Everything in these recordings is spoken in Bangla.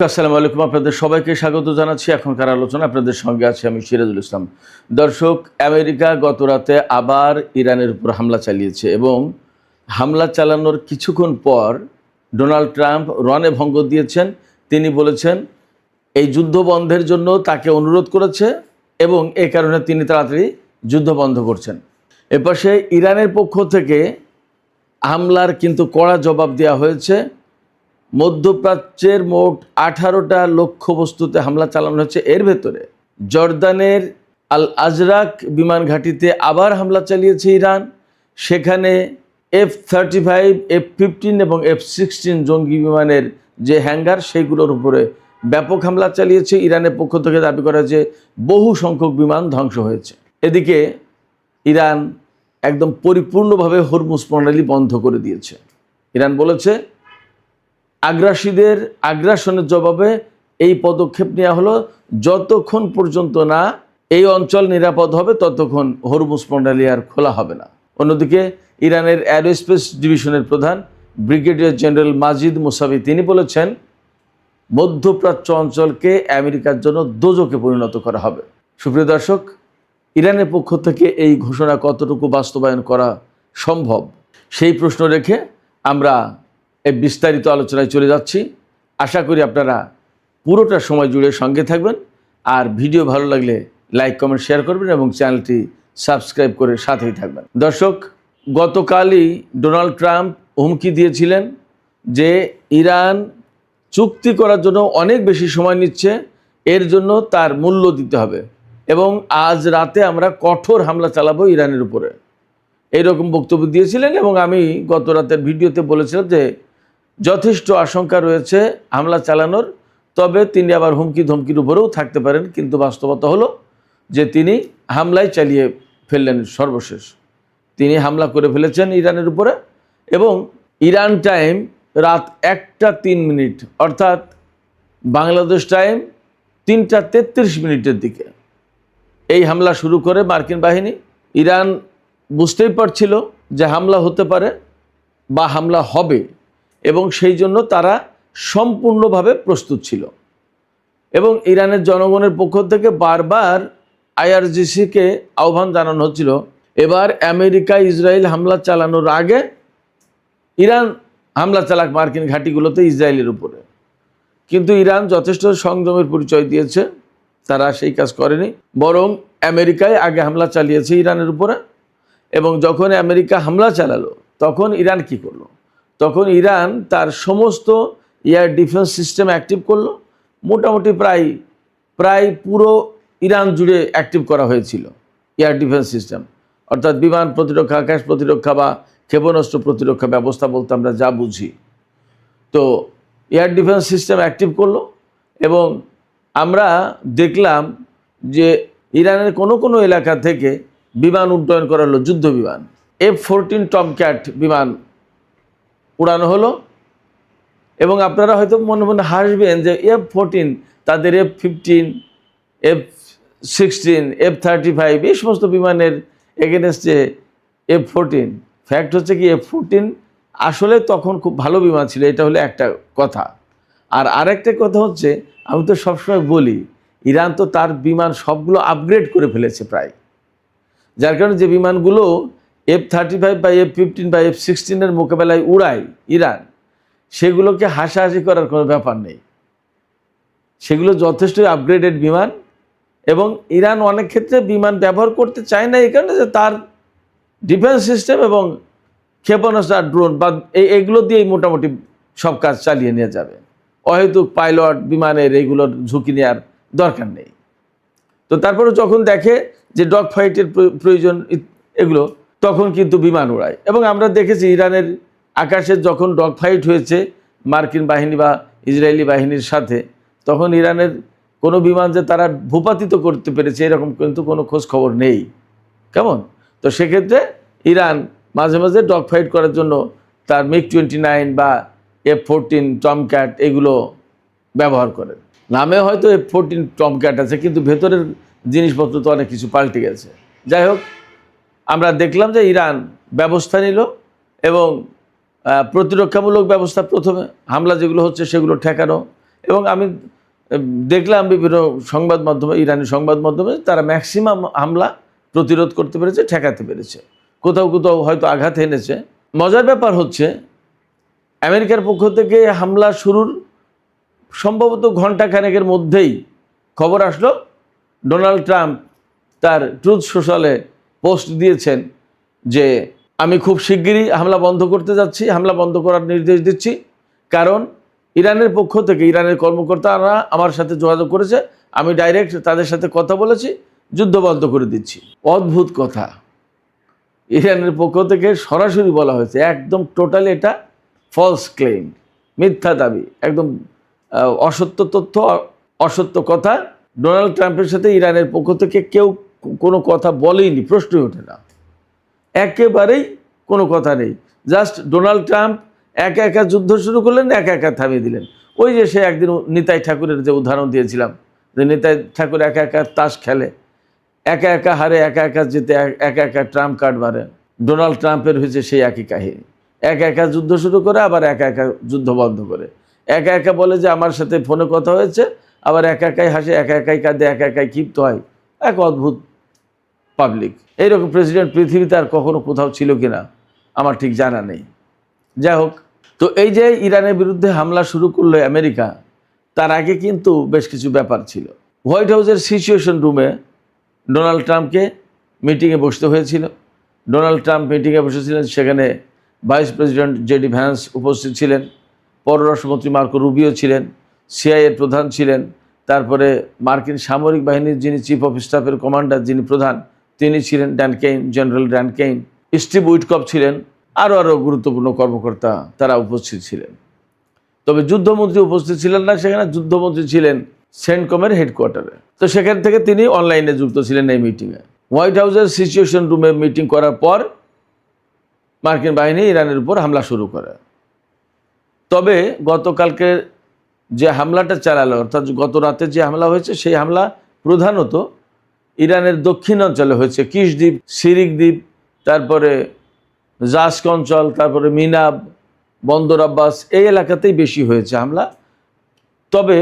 আসসালামু আলাইকুম, আপনাদের সবাইকে স্বাগত জানাচ্ছি। এখনকার আলোচনা আপনাদের সঙ্গে আছে আমি সিরাজুল ইসলাম। দর্শক, আমেরিকা গত রাতে আবার ইরানের উপর হামলা চালিয়েছে এবং হামলা চালানোর কিছুক্ষণ পর ডোনাল্ড ট্রাম্প রণে ভঙ্গ দিয়েছেন। তিনি বলেছেন এই যুদ্ধ বন্ধের জন্য তাকে অনুরোধ করেছে এবং এই কারণে তিনি তাড়াতাড়ি যুদ্ধ বন্ধ করছেন। এপাশে ইরানের পক্ষ থেকে হামলার কিন্তু কড়া জবাব দেওয়া হয়েছে। মধ্যপ্রাচ্যের মোট 18টা লক্ষ্যবস্তুতে হামলা চালানো হচ্ছে। এর ভেতরে জর্দানের আল আজরাক বিমান ঘাঁটিতে আবার হামলা চালিয়েছে ইরান। সেখানে F-35, F-15 এবং F-16 জঙ্গি বিমানের যে হ্যাঙ্গার সেগুলোর উপরে ব্যাপক হামলা চালিয়েছে। ইরানের পক্ষ থেকে দাবি করা যে বহু সংখ্যক বিমান ধ্বংস হয়েছে। এদিকে ইরান একদম পরিপূর্ণভাবে হরমুজ প্রণালী বন্ধ করে দিয়েছে। ইরান বলেছে আগ্রাসীদের আগ্রাসনের জবাবে এই পদক্ষেপ নেওয়া হলো। যতক্ষণ পর্যন্ত না এই অঞ্চল নিরাপদ হবে ততক্ষণ হরমুজ প্রণালী আর খোলা হবে না। অন্যদিকে ইরানের অ্যারোস্পেস ডিভিশনের প্রধান ব্রিগেডিয়ার জেনারেল মাজিদ মুসাবি তিনি বলেছেন মধ্যপ্রাচ্য অঞ্চলকে আমেরিকার জন্য দোজখে পরিণত করা হবে। সুপ্রিয় দর্শক, ইরানের পক্ষ থেকে এই ঘোষণা কতটুকু বাস্তবায়ন করা সম্ভব সেই প্রশ্ন রেখে আমরা এই বিস্তারিত আলোচনায় চলে যাচ্ছি। আশা করি আপনারা পুরোটা সময় জুড়ে সঙ্গে থাকবেন। আর ভিডিও ভালো লাগলে লাইক কমেন্ট শেয়ার করবেন এবং চ্যানেলটি সাবস্ক্রাইব করে সাথেই থাকবেন। দর্শক, গতকালই ডোনাল্ড ট্রাম্প হুমকি দিয়েছিলেন যে ইরান চুক্তি করার জন্য অনেক বেশি সময় নিচ্ছে, এর জন্য তার মূল্য দিতে হবে এবং আজ রাতে আমরা কঠোর হামলা চালাবো ইরানের উপরে, এইরকম বক্তব্য দিয়েছিলেন। এবং আমি গত রাতের ভিডিওতে বলেছিলাম যে যথেষ্ট আশঙ্কা রয়েছে হামলা চালানোর, তবে তিনি আবার হুমকি ধমকির উপরেও থাকতে পারেন। কিন্তু বাস্তবতা হলো যে তিনি হামলাই চালিয়ে ফেললেন। সর্বশেষ তিনি হামলা করে ফেলেছেন ইরানের উপরে এবং ইরান টাইম রাত 1টা 3 মিনিট অর্থাৎ বাংলাদেশ টাইম 3টা 33 মিনিটের দিকে এই হামলা শুরু করে মার্কিন বাহিনী। ইরান বুঝতেই পারছিল যে হামলা হতে পারে বা হামলা হবে এবং সেই জন্য তারা সম্পূর্ণভাবে প্রস্তুত ছিল। এবং ইরানের জনগণের পক্ষ থেকে বারবার IRGC-কে আহ্বান জানানো হচ্ছিল এবার আমেরিকা ইসরায়েল হামলা চালানোর আগে ইরান হামলা চালাক মার্কিন ঘাঁটিগুলোতে ইসরায়েলের উপরে। কিন্তু ইরান যথেষ্ট সংযমের পরিচয় দিয়েছে, তারা সেই কাজ করেনি, বরং আমেরিকায় আগে হামলা চালিয়েছে ইরানের উপরে। এবং যখন আমেরিকা হামলা চালালো তখন ইরান কি করলো? তখন ইরান তার সমস্ত এয়ার ডিফেন্স সিস্টেম অ্যাক্টিভ করলো। মোটামুটি প্রায় পুরো ইরান জুড়ে অ্যাক্টিভ করা হয়েছিল এয়ার ডিফেন্স সিস্টেম, অর্থাৎ বিমান প্রতিরক্ষা, আকাশ প্রতিরক্ষা বা ক্ষেপণাস্ত্র প্রতিরক্ষা ব্যবস্থা বলতে আমরা যা বুঝি। তো এয়ার ডিফেন্স সিস্টেম অ্যাক্টিভ করলো এবং আমরা দেখলাম যে ইরানের কোনো এলাকা থেকে বিমান উড্ডয়ন করা হলো, যুদ্ধ বিমান F-14 টমক্যাট বিমান উড়ানো হলো। এবং আপনারা হয়তো মনে মনে হাসবেন যে F-14 তাদের F-15, F-16, F-35 এই সমস্ত বিমানের এগেনস্টে F-14। ফ্যাক্ট হচ্ছে কি F-14 আসলে তখন খুব ভালো বিমান ছিল, এটা হলো একটা কথা। আর আরেকটা কথা হচ্ছে, আমি তো সবসময় বলি ইরান তো তার বিমান সবগুলো আপগ্রেড করে ফেলেছে প্রায়, যার কারণে যে বিমানগুলো F-35 বা F-15 বা F-16 মোকাবেলায় উড়ায় ইরান, সেগুলোকে হাসাহাসি করার কোনো ব্যাপার নেই, সেগুলো যথেষ্টই আপগ্রেডেড বিমান। এবং ইরান অনেক ক্ষেত্রে বিমান ব্যবহার করতে চায় না এই কারণে যে তার ডিফেন্স সিস্টেম এবং ক্ষেপণাস্ত্র আর ড্রোন বা এগুলো দিয়েই মোটামুটি সব কাজ চালিয়ে নিয়ে যাবে। অহেতুক পাইলট বিমানের এইগুলোর ঝুঁকি নেওয়ার দরকার নেই। তো তারপরে যখন দেখে যে ডগ ফাইটের প্রয়োজন এগুলো, তখন কিন্তু বিমান উড়ায়। এবং আমরা দেখেছি ইরানের আকাশে যখন ডগ ফাইট হয়েছে মার্কিন বাহিনী বা ইসরায়েলি বাহিনীর সাথে, তখন ইরানের কোনো বিমান যে তারা ভূপাতিত করতে পেরেছে এরকম কিন্তু কোনো খোঁজ খবর নেই। কেমন? তো সেক্ষেত্রে ইরান মাঝে মাঝে ডগ ফাইট করার জন্য তার MiG-29 বা F-14 টমক্যাট এগুলো ব্যবহার করে। নামে হয়তো F-14 টমক্যাট আছে, কিন্তু ভেতরের জিনিসপত্র তো অনেক কিছু পাল্টে গেছে। যাই হোক, আমরা দেখলাম যে ইরান ব্যবস্থা নিল এবং প্রতিরক্ষামূলক ব্যবস্থা, প্রথমে হামলা যেগুলো হচ্ছে সেগুলো ঠেকানো এবং আমি দেখলাম বিভিন্ন সংবাদ মাধ্যমে, ইরানি সংবাদ মাধ্যমে তারা ম্যাক্সিমাম হামলা প্রতিরোধ করতে পেরেছে, ঠেকাতে পেরেছে, কোথাও কোথাও হয়তো আঘাত এনেছে। মজার ব্যাপার হচ্ছে আমেরিকার পক্ষ থেকে হামলা শুরুর সম্ভবত ঘণ্টাখানেকের মধ্যেই খবর আসলো ডোনাল্ড ট্রাম্প তার ট্রুথ সোশ্যালে পোস্ট দিয়েছেন যে আমি খুব শিগগিরই হামলা বন্ধ করতে যাচ্ছি, হামলা বন্ধ করার নির্দেশ দিচ্ছি, কারণ ইরানের পক্ষ থেকে ইরানের কর্মকর্তারা আমার সাথে যোগাযোগ করেছে, আমি ডাইরেক্ট তাদের সাথে কথা বলেছি, যুদ্ধ বন্ধ করে দিচ্ছি। অদ্ভুত কথা, ইরানের পক্ষ থেকে সরাসরি বলা হয়েছে, একদম টোটালি এটা ফলস ক্লেম, মিথ্যা দাবি, একদম অসত্য তথ্য, অসত্য কথা। ডোনাল্ড ট্রাম্পের সাথে ইরানের পক্ষ থেকে কেউ কোনো কথা বলেইনি, প্রশ্নই ওঠে না, একেবারেই কোনো কথা নেই। জাস্ট ডোনাল্ড ট্রাম্প একা একা যুদ্ধ শুরু করলেন, একা একা থামিয়ে দিলেন। ওই যে সে একদিন নিতাই ঠাকুরের যে উদাহরণ দিয়েছিলাম, যে নিতাই ঠাকুর একা একা তাস খেলে, একা একা হারে, একা একা জিতে, একা একা ট্রাম্প কার্ড মারে। ডোনাল্ড ট্রাম্পের হয়েছে সেই একই কাহিনী, একা একা যুদ্ধ শুরু করে আবার একা একা যুদ্ধ বন্ধ করে, একা একা বলে যে আমার সাথে ফোনে কথা হয়েছে, আবার একা একাই হাসে, একা একাই কাঁদে, একা একাই ক্ষিপ্ত হয়। এক অদ্ভুত পাবলিক। এইরকম প্রেসিডেন্ট পৃথিবীতে আর কখনো কোথাও ছিল কিনা আমার ঠিক জানা নেই। যাই হোক, তো এই যে ইরানের বিরুদ্ধে হামলা শুরু করলো আমেরিকা, তার আগে কিন্তু বেশ কিছু ব্যাপার ছিল। হোয়াইট হাউসের সিচুয়েশন রুমে ডোনাল্ড ট্রাম্পকে মিটিংয়ে বসতে হয়েছিল। ডোনাল্ড ট্রাম্প মিটিংয়ে বসেছিলেন, সেখানে ভাইস প্রেসিডেন্ট জেডি ভ্যান্স উপস্থিত ছিলেন, পররাষ্ট্রমন্ত্রী মার্কো রুবিও ছিলেন, সিআইএর প্রধান ছিলেন, তারপরে মার্কিন সামরিক বাহিনীর যিনি চিফ অফ স্টাফের কমান্ডার, যিনি প্রধান, তিনি ছিলেন Dan Kane, general Dan Kane, Steve Witkoff ছিলেন, আরও গুরুত্বপূর্ণ কর্মকর্তা তারা উপস্থিত ছিলেন। তবে যুদ্ধমন্ত্রী উপস্থিত ছিলেন না, সেখানে যুদ্ধমন্ত্রী ছিলেন সেন্টকমের হেডকোয়ার্টারে। তো সেখান থেকে তিনি অনলাইনে যুক্ত ছিলেন এই মিটিংয়ে। হোয়াইট হাউসের সিচুয়েশন রুমে মিটিং করার পর মার্কিন বাহিনী ইরানের উপর হামলা শুরু করে। তবে গতকালকে যে হামলাটা চালালো, অর্থাৎ গত রাতে যে হামলা হয়েছে, সেই হামলা প্রধানত ইরানের দক্ষিণ অঞ্চলে হয়েছে, কিশ দ্বীপ, সিরিক দ্বীপ, তারপরে জাস্ক অঞ্চল, তারপরে মিনাব, বন্দর আব্বাস, এই এলাকাতেই বেশি হয়েছে হামলা। তবে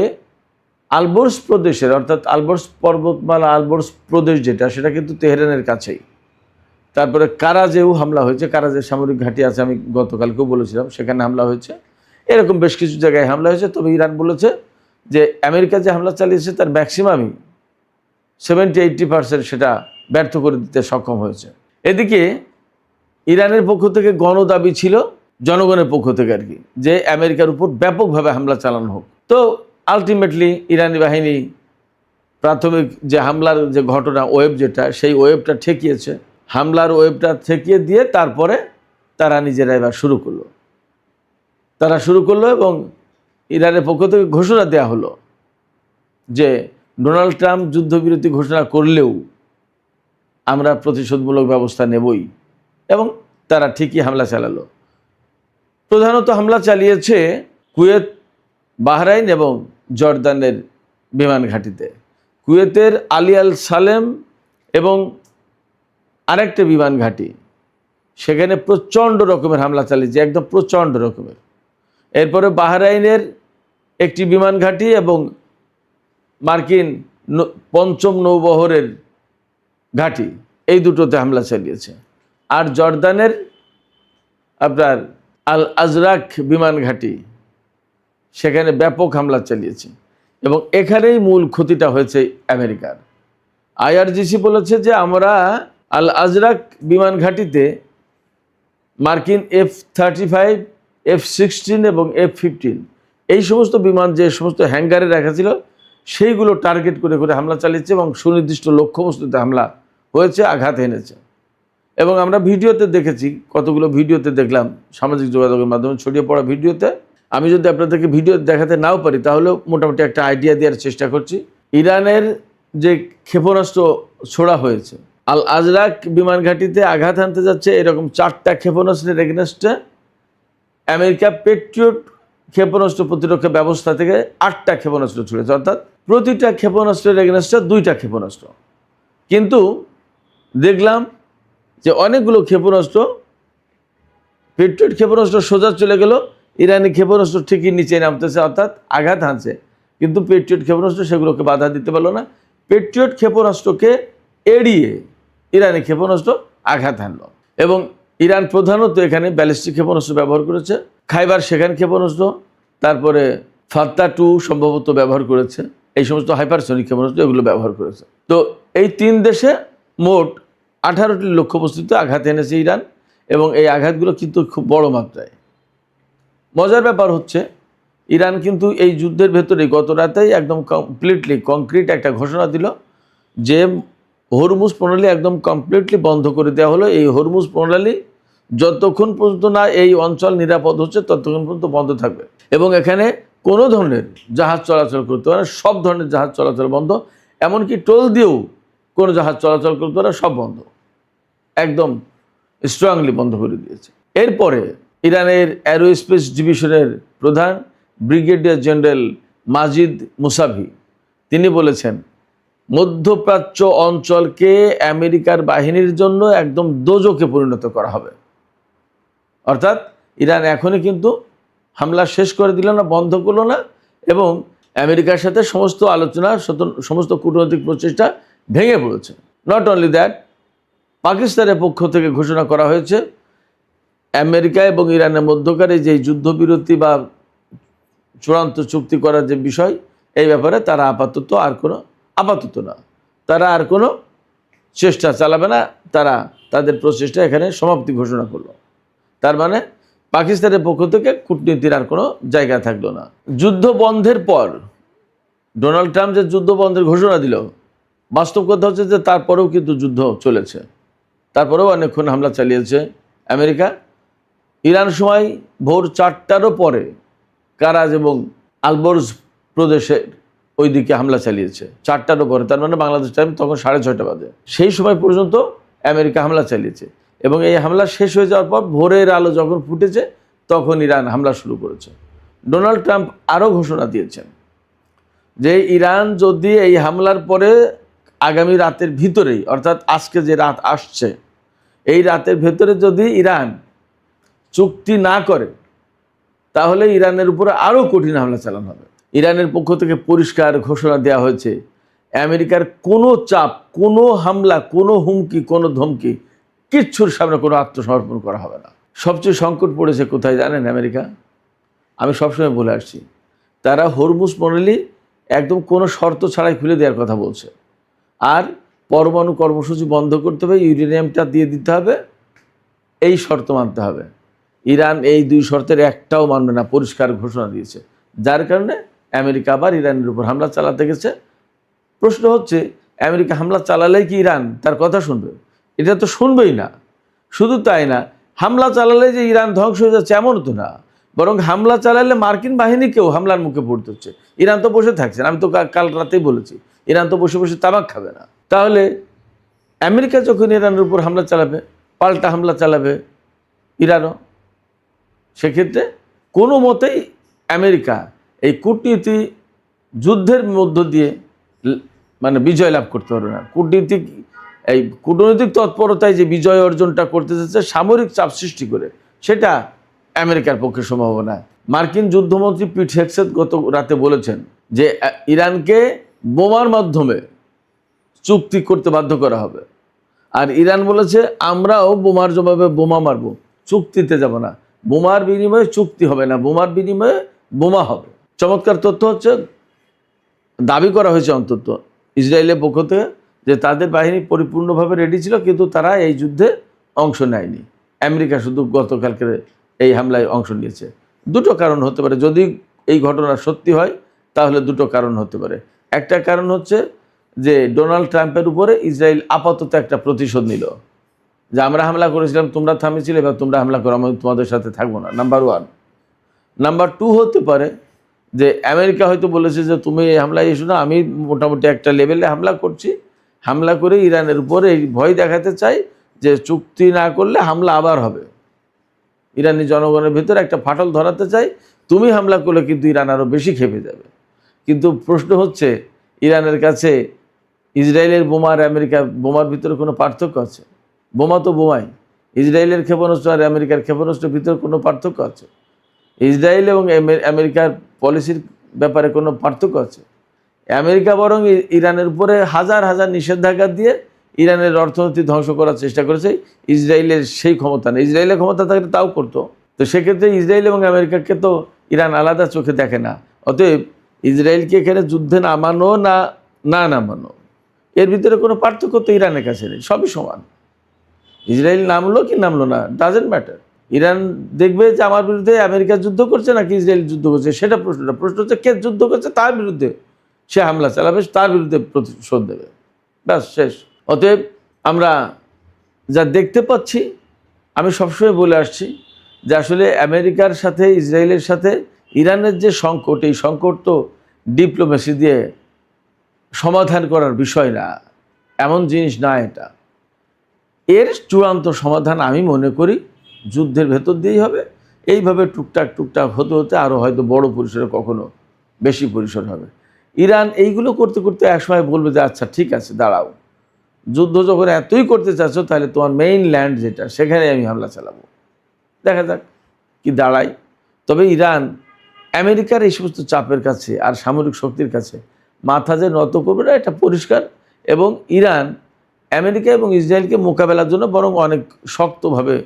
আলবর্স প্রদেশের, অর্থাৎ আলবর্স পর্বতমালা, আলবর্স প্রদেশ যেটা, সেটা কিন্তু তেহরানের কাছেই। তারপরে কারাজেও হামলা হয়েছে, কারাজের সামরিক ঘাঁটি আছে, আমি গতকালকেও বলেছিলাম, সেখানে হামলা হয়েছে। এরকম বেশ কিছু জায়গায় হামলা হয়েছে। তবে ইরান বলেছে যে আমেরিকা যে হামলা চালিয়েছে তার ম্যাক্সিমামই 70-80% সেটা ব্যর্থ করে দিতে সক্ষম হয়েছে। এদিকে ইরানের পক্ষ থেকে গণদাবি ছিল, জনগণের পক্ষ থেকে আর কি, যে আমেরিকার উপর ব্যাপকভাবে হামলা চালানো হোক। তো আলটিমেটলি ইরানি বাহিনী প্রাথমিক যে হামলার যে ঘটনা, ওয়েব যেটা, সেই ওয়েবটা ঠেকিয়েছে। হামলার ওয়েবটা ঠেকিয়ে দিয়ে তারপরে তারা নিজেরা এবার শুরু করলো এবং ইরানের পক্ষ থেকে ঘোষণা দেওয়া হলো যে ডোনাল্ড ট্রাম্প যুদ্ধবিরতি ঘোষণা করলেও আমরা প্রতিশোধমূলক ব্যবস্থা নেবই, এবং তারা ঠিকই হামলা চালালো। প্রধানত হামলা চালিয়েছে কুয়েত, বাহরাইন এবং জর্দানের বিমান ঘাঁটিতে। কুয়েতের আলী আল সালেম এবং আরেকটা বিমান ঘাঁটি, সেখানে প্রচণ্ড রকমের হামলা চালিয়েছে, একদম প্রচণ্ড রকমের। এরপরে বাহরাইনের একটি বিমান ঘাঁটি এবং মার্কিন পঞ্চম নৌবহরের ঘাঁটি, এই দুটোতে হামলা চালিয়েছে। আর জর্দানের আপনার আল আজরাক বিমান ঘাঁটি, সেখানে ব্যাপক হামলা চালিয়েছে, এবং এখানেই মূল ক্ষতিটা হয়েছে আমেরিকার। আইআরজিসি বলেছে যে আমরা আল আজরাক বিমান ঘাঁটিতে মার্কিন F-35, F-16 এবং F-15 এই সমস্ত বিমান যে সমস্ত হ্যাঙ্গারে রাখা ছিল, সেইগুলো টার্গেট করে করে হামলা চালিয়েছে এবং সুনির্দিষ্ট লক্ষ্যবস্তুতে হামলা হয়েছে, আঘাত এনেছে। এবং আমরা ভিডিওতে দেখেছি, কতগুলো ভিডিওতে দেখলাম, সামাজিক যোগাযোগের মাধ্যমে ছড়িয়ে পড়া ভিডিওতে। আমি যদি আপনাদেরকে ভিডিও দেখাতে নাও পারি, তাহলেও মোটামুটি একটা আইডিয়া দেওয়ার চেষ্টা করছি। ইরানের যে ক্ষেপণাস্ত্র ছোড়া হয়েছে, আল আজরাক বিমান ঘাঁটিতে আঘাত হানতে যাচ্ছে এরকম 4টা ক্ষেপণাস্ত্রের এগেনস্টে আমেরিকা পেট্রিয়ট ক্ষেপণাস্ত্র প্রতিরক্ষা ব্যবস্থা থেকে 8টা ক্ষেপণাস্ত্র ছুড়েছে, অর্থাৎ প্রতিটা ক্ষেপণাস্ত্রের এগেনস্টে 2টা ক্ষেপণাস্ত্র। কিন্তু দেখলাম যে অনেকগুলো ক্ষেপণাস্ত্র, পেট্রিয়ট ক্ষেপণাস্ত্র সোজা চলে গেল, ইরানি ক্ষেপণাস্ত্র ঠিকই নিচে নামতেছে, অর্থাৎ আঘাত হানছে। কিন্তু পেট্রিয়ট ক্ষেপণাস্ত্র সেগুলোকে বাধা দিতে পারলো না। পেট্রিয়ট ক্ষেপণাস্ত্রকে এড়িয়ে ইরানি ক্ষেপণাস্ত্র আঘাত হানল এবং ইরান প্রধানত এখানে ব্যালিস্টিক ক্ষেপণাস্ত্র ব্যবহার করেছে, খাইবার শেখান ক্ষেপণাস্ত্র, তারপরে ফাত্তা-2 সম্ভবত ব্যবহার করেছে, এই সমস্ত হাইপারসনিক ক্ষেপণাস্ত্র এগুলো ব্যবহার করেছে। তো এই 3 দেশে মোট 18টি লক্ষ্যবস্তুতে আঘাত এনেছে ইরান এবং এই আঘাতগুলো কিন্তু খুব বড় মাত্রায়। মজার ব্যাপার হচ্ছে ইরান কিন্তু এই যুদ্ধের ভেতরে গত রাতেই একদম কমপ্লিটলি কংক্রিট একটা ঘোষণা দিল যে হরমুজ প্রণালী একদম কমপ্লিটলি বন্ধ করে দেওয়া হলো। এই হরমুজ প্রণালী যতক্ষণ পর্যন্ত না এই অঞ্চল নিরাপদ হচ্ছে ততক্ষণ পর্যন্ত বন্ধ থাকবে এবং এখানে কোনো ধরনের জাহাজ চলাচল করতে পারে না, সব ধরনের জাহাজ চলাচল বন্ধ, এমনকি টোল দিয়েও কোনো জাহাজ চলাচল করতে পারে, সব বন্ধ, একদম স্ট্রংলি বন্ধ করে দিয়েছে। এরপরে ইরানের অ্যারোস্পেস ডিভিশনের প্রধান ব্রিগেডিয়ার জেনারেল মাজিদ মুসাভি তিনি বলেছেন, মধ্যপ্রাচ্য অঞ্চলকে আমেরিকার বাহিনীর জন্য একদম দোজখে পরিণত করা হবে। অর্থাৎ ইরান এখনই কিন্তু হামলা শেষ করে দিল না, বন্ধ করলো না এবং আমেরিকার সাথে সমস্ত আলোচনা, সমস্ত কূটনৈতিক প্রচেষ্টা ভেঙে পড়েছে। নট অনলি দ্যাট, পাকিস্তানের পক্ষ থেকে ঘোষণা করা হয়েছে আমেরিকা এবং ইরানের মধ্যকার যে যুদ্ধবিরতি বা চূড়ান্ত চুক্তি করার যে বিষয়, এই ব্যাপারে তারা তারা আর কোনো চেষ্টা চালাবে না, তারা তাদের প্রচেষ্টা এখানে সমাপ্তি ঘোষণা করলো। তার মানে পাকিস্তানের পক্ষ থেকে কূটনীতির আর কোনো জায়গা থাকলো না। যুদ্ধ বন্ধের পর ডোনাল্ড ট্রাম্প যে যুদ্ধ বন্ধের ঘোষণা দিল, বাস্তব কথা হচ্ছে যে তারপরেও কিন্তু যুদ্ধ চলেছে, তারপরেও অনেকক্ষণ হামলা চালিয়েছে আমেরিকা। ইরান সময় ভোর 4টারও পরে কারাজ এবং আলবর্জ প্রদেশের ওই দিকে হামলা চালিয়েছে, 4টারও পরে, তার মানে বাংলাদেশ টাইম তখন 6:30 বাজে। সেই সময় পর্যন্ত আমেরিকা হামলা চালিয়েছে এবং এই হামলা শেষ হয়ে যাওয়ার পর ভোরের আলো যখন ফুটেছে তখন ইরান হামলা শুরু করেছে। ডোনাল্ড ট্রাম্প আরও ঘোষণা দিয়েছেন যে ইরান যদি এই হামলার পরে আগামী রাতের ভিতরেই, অর্থাৎ আজকে যে রাত আসছে এই রাতের ভেতরে যদি ইরান চুক্তি না করে তাহলে ইরানের উপরে আরও কঠিন হামলা চালানো হবে। ইরানের পক্ষ থেকে পরিষ্কার ঘোষণা দেওয়া হয়েছে আমেরিকার কোনো চাপ, কোনো হামলা, কোনো হুমকি, কোনো ধমকি, কিচ্ছুর সামনে কোনো আত্মসমর্পণ করা হবে না। সবচেয়ে সংকট পড়েছে কোথায় জানেন আমেরিকা? আমি সবসময় বলে আসছি, তারা হরমুজ প্রণালী একদম কোনো শর্ত ছাড়াই খুলে দেওয়ার কথা বলছে, আর পরমাণু কর্মসূচি বন্ধ করতে হবে, ইউরেনিয়ামটা দিয়ে দিতে হবে, এই শর্ত মানতে হবে। ইরান এই 2 শর্তের একটাও মানবে না, পরিষ্কার ঘোষণা দিয়েছে, যার কারণে আমেরিকা আবার ইরানের উপর হামলা চালাতে গেছে। প্রশ্ন হচ্ছে, আমেরিকা হামলা চালালেই কি ইরান তার কথা শুনবে? এটা তো শুনবেই না। শুধু তাই না, হামলা চালালে যে ইরান ধ্বংস হয়ে যাচ্ছে এমন তো না, বরং হামলা চালালে মার্কিন বাহিনীকেও হামলার মুখে পড়তে হচ্ছে। ইরান তো বসে থাকছে না, আমি তো কাল রাতেই বলেছি, ইরান তো বসে বসে তামাক খাবে না। তাহলে আমেরিকা যখন ইরানের উপর হামলা চালাবে, পাল্টা হামলা চালাবে ইরানও, সেক্ষেত্রে কোনো মতেই আমেরিকা এই কূটনীতি যুদ্ধের মধ্য দিয়ে মানে বিজয় লাভ করতে পারবে না। কূটনৈতিক তৎপরতায় যে বিজয় অর্জনটা করতে যাচ্ছে সামরিক চাপ সৃষ্টি করে, সেটা আমেরিকার পক্ষে সম্ভব না। মার্কিন যুদ্ধমন্ত্রী পিট হেগসেথ গত রাতে বলেছেন যে ইরানকে বোমার মাধ্যমে চুক্তি করতে বাধ্য করা হবে, আর ইরান বলেছে আমরাও বোমার জবাবে বোমা মারব, চুক্তিতে যাব না। বোমার বিনিময়ে চুক্তি হবে না, বোমার বিনিময়ে বোমা হবে। চমৎকার তথ্য হচ্ছে, দাবি করা হয়েছে অন্তত ইসরায়েলের পক্ষ থেকে যে তাদের বাহিনী পরিপূর্ণভাবে রেডি ছিল, কিন্তু তারা এই যুদ্ধে অংশ নেয়নি। আমেরিকা শুধু গতকালকের এই হামলায় অংশ নিয়েছে। 2টো কারণ হতে পারে, যদি এই ঘটনা সত্যি হয় তাহলে 2টো কারণ হতে পারে। একটা কারণ হচ্ছে যে ডোনাল্ড ট্রাম্পের উপরে ইসরায়েল আপাতত একটা প্রতিশোধ নিল, যে আমরা হামলা করেছিলাম, তোমরা থামিয়েছিলে, এবার তোমরা হামলা করো, আমি তোমাদের সাথে থাকবো না, নাম্বার 1। নাম্বার 2 হতে পারে যে আমেরিকা হয়তো বলেছে যে তুমি এই হামলায় এসো না, আমি মোটামুটি একটা লেভেলে হামলা করছি, হামলা করে ইরানের উপরে এই ভয় দেখাতে চাই যে চুক্তি না করলে হামলা আবার হবে, ইরানি জনগণের ভিতরে একটা ফাটল ধরাতে চাই, তুমি হামলা করলে কিন্তু ইরান আরও বেশি খেপে যাবে। কিন্তু প্রশ্ন হচ্ছে, ইরানের কাছে ইসরায়েলের বোমা আর আমেরিকার বোমার ভিতরে কোনো পার্থক্য আছে? বোমা তো বোমাই। ইসরায়েলের ক্ষেপণাস্ত্র আর আমেরিকার ক্ষেপণাস্ত্রের ভিতরে কোনো পার্থক্য আছে? ইসরায়েল এবং আমেরিকার পলিসির ব্যাপারে কোনো পার্থক্য আছে? আমেরিকা বরং ইরানের উপরে হাজার হাজার নিষেধাজ্ঞা দিয়ে ইরানের অর্থনীতি ধ্বংস করার চেষ্টা করেছে। ইসরায়েলের সেই ক্ষমতা নেই। ইসরায়েলের ক্ষমতা থাকলে তাও করতো। তো সেক্ষেত্রে ইসরায়েল এবং আমেরিকাকে তো ইরান আলাদা চোখে দেখে না। অতএব ইসরায়েলকে এখানে যুদ্ধে নামানো না না নামানো, এর ভিতরে কোনো পার্থক্য তো ইরানের কাছে নেই, সবই সমান। ইসরায়েল নামলো কি নামলো না, ডাজেন্ট ম্যাটার। ইরান দেখবে যে আমার বিরুদ্ধে আমেরিকা যুদ্ধ করছে নাকি ইসরায়েল যুদ্ধ করছে, সেটা প্রশ্নটা। প্রশ্ন হচ্ছে কে যুদ্ধ করছে তার বিরুদ্ধে সে হামলা চালাবে, তার বিরুদ্ধে প্রতিশোধ দেবে, ব্যাস শেষ। অতএব আমরা যা দেখতে পাচ্ছি, আমি সবসময় বলে আসছি যে আসলে আমেরিকার সাথে ইসরায়েলের সাথে ইরানের যে সংকট, এই সংকট তো ডিপ্লোমেসি দিয়ে সমাধান করার বিষয় না, এমন জিনিস না এটা। এর চূড়ান্ত সমাধান আমি মনে করি যুদ্ধের ভেতর দিয়েই হবে। এইভাবে টুকটাক টুকটাক হতে হতে আরও হয়তো বড় পরিসরে, কখনো বেশি পরিসর হবে। ইরান এইগুলো করতে করতে একসময় বলবে যে আচ্ছা ঠিক আছে দাঁড়াও, যুদ্ধ যখন এতই করতে চাচ্ছ তাহলে তোমার মেইন ল্যান্ড যেটা, সেখানে আমি হামলা চালাবো। দেখা যাক কি দাঁড়ায়। তবে ইরান আমেরিকার এই সমস্ত চাপের কাছে আর সামরিক শক্তির কাছে মাথা যে নত করবে না, এটা পরিষ্কার। এবং ইরান আমেরিকা এবং ইসরায়েলকে মোকাবেলার জন্য বরং অনেক শক্তভাবে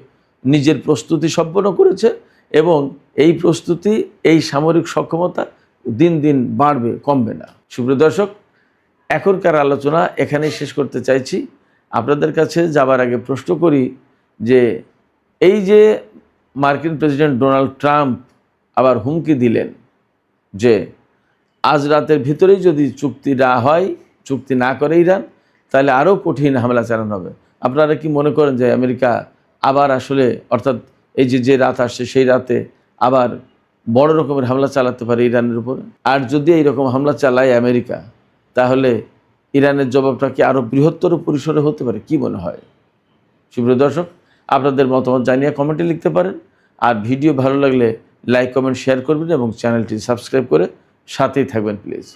নিজের প্রস্তুতি সম্পন্ন করেছে, এবং এই প্রস্তুতি, এই সামরিক সক্ষমতা দিন দিন বাড়বে, কমবে না। সুপ্রিয় দর্শক, এখনকার আলোচনা এখানেই শেষ করতে চাইছি। আপনাদের কাছে যাবার আগে প্রশ্ন করি যে এই যে মার্কিন প্রেসিডেন্ট ডোনাল্ড ট্রাম্প আবার হুমকি দিলেন যে আজ রাতের ভিতরেই যদি চুক্তি না হয়, চুক্তি না করে ইরান, তাহলে আরও কঠিন হামলা চালানো হবে। আপনারা কি মনে করেন যে আমেরিকা আবার আসলে, অর্থাৎ এই যে রাত আসছে সেই রাতে আবার বড় রকমের হামলা চালাতে পারে ইরানের উপরে? আর যদি এইরকম হামলা চালায় আমেরিকা, তাহলে ইরানের জবাবটা কি আরও বৃহত্তর পরিসরে হতে পারে? কি মনে হয়? সুপ্রিয় দর্শক, আপনাদের মতামত জানিয়ে কমেন্টে লিখতে পারেন। আর ভিডিও ভালো লাগলে লাইক, কমেন্ট, শেয়ার করবেন এবং চ্যানেলটি সাবস্ক্রাইব করে সাথেই থাকবেন প্লিজ।